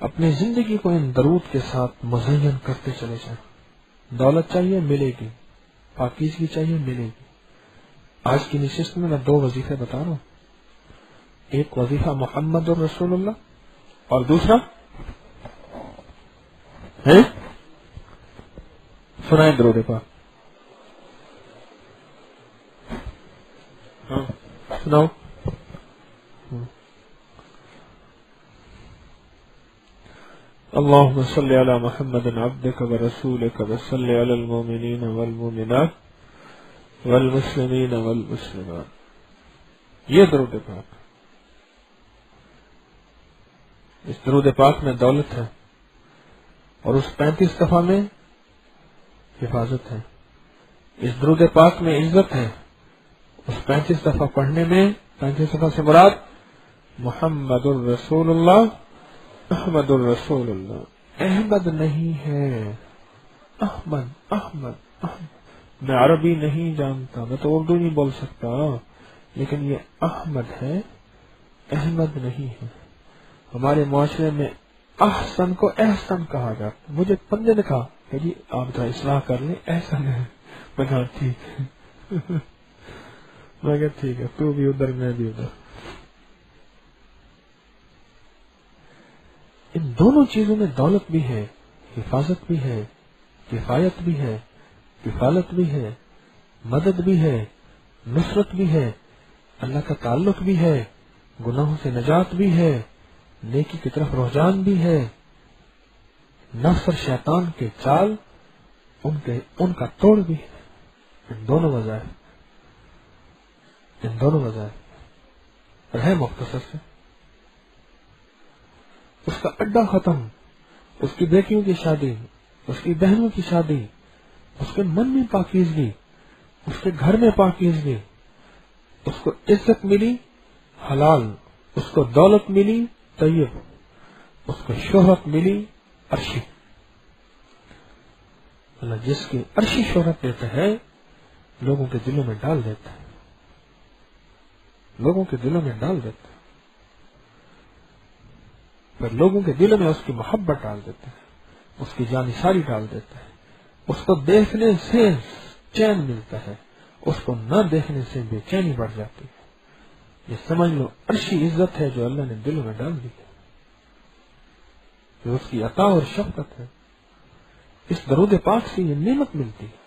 اپنی زندگی کو ان درود کے ساتھ مزین کرتے چلے جائیں. دولت چاہیے ملے گی، پاکیزگی چاہیے ملے گی. آج کی نشست میں دو وظیفے بتا رہا ہوں. ایک وظیفہ محمد الرسول اللہ اور دوسرا ہے سنائیں درود پاک. سناؤ. اللهم صل على محمد عبدك ورسولك وصل على المؤمنين والمؤمنات والمسلمين والمسلمات. یہ درود پاک. اس درود پاک میں دولت ہے اور اس 35 دفعہ میں حفاظت ہے. اس درود پاک میں عزت ہے. اس 35 دفعہ پڑھنے میں 35 دفعہ سے مراد محمد الرسول اللہ، احمد الرسول اللہ. احمد نہیں ہے، احمد احمد احمد. میں عربی نہیں جانتا، میں تو اردو نہیں بول سکتا، لیکن یہ احمد ہے، احمد نہیں ہے. ہمارے معاشرے میں احسن کو احسن کہا جاتا. مجھے بندے نے کہا کہ جی آپ ذرا اصلاح کر لیں، احسن ہے. میں کہا ٹھیک ہے. میں کہا ٹھیک ہے، تو بھی ادھر میں بھی ادھر. ان دونوں چیزوں میں دولت بھی ہے، حفاظت بھی ہے، کفایت بھی ہے، کفالت بھی ہے، مدد بھی ہے، نصرت بھی ہے، اللہ کا تعلق بھی ہے، گناہوں سے نجات بھی ہے، نیکی کی طرف رجحان بھی ہے. نفس اور شیطان کے چال ان کا توڑ بھی ہے. ان دونوں وظائف ہے مختصر سے. اس کا اڈا ختم، اس کی بیٹیوں کی شادی، اس کی بہنوں کی شادی، اس کے من میں پاکیزگی، اس کے گھر میں پاکیزگی. اس کو عزت ملی حلال، اس کو دولت ملی طیب، اس کو شہرت ملی عرشی. اللہ جس کی عرشی شہرت دیتا ہے لوگوں کے دلوں میں ڈال دیتا ہے، لوگوں کے دلوں میں ڈال دیتا ہے. پھر لوگوں کے دلوں میں اس کی محبت ڈال دیتا ہے، اس کی جانثاری ڈال دیتا ہے. اس کو دیکھنے سے چین ملتا ہے، اس کو نہ دیکھنے سے بے چینی بڑھ جاتی ہے. یہ سمجھ لو عرشی عزت ہے جو اللہ نے دلوں میں ڈال دی ہے، جو اس کی عطا اور شفقت ہے. اس درود پاک سے یہ نعمت ملتی ہے.